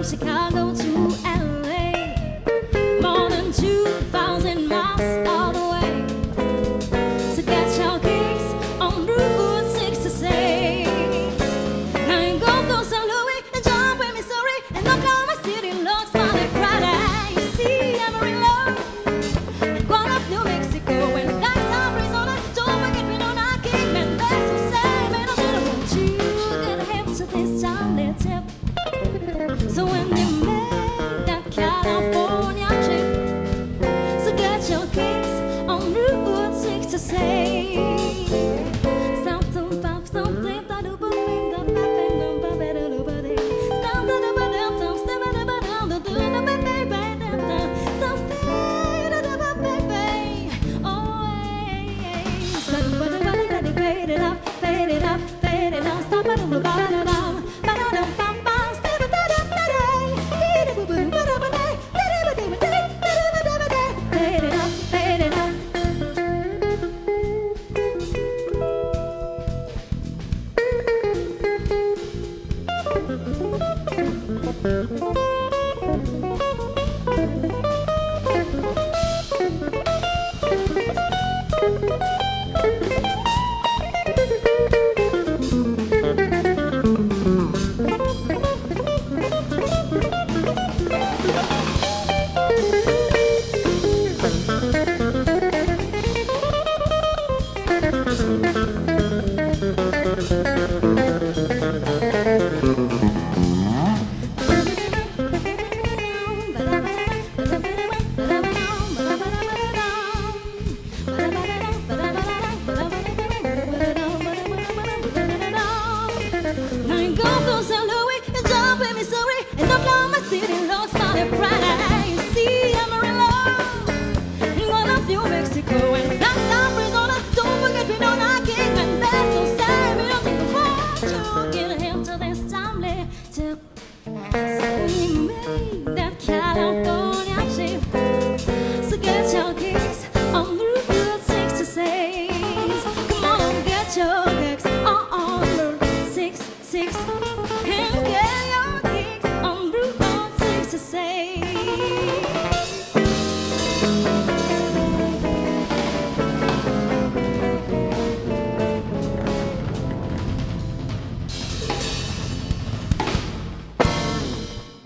Chicago to LA, more than 2,000 miles all the way. So get your kicks on Route 66. Now you go to St. Louis and jump in Missouri, and Oklahoma City looks funny Friday. You see Amarillo and Guadalupe, New Mexico, and that's Arizona. Don't forget Winona, Kingman, that's the same. And I want you to hip to this time, let's hip. So when you make that California trip, so get your kicks on Route 66. Something pop, something that do boom, the baby, the baby, the baby. Something that do boom, something that do boom, the baby, something that do baby. Oh, hey, so do fade it up, fade it up, fade it up, stop it, ba da da, ba da da, ba. Now you go to St. Louis and jump in Missouri, and Oklahoma City looks funny Friday.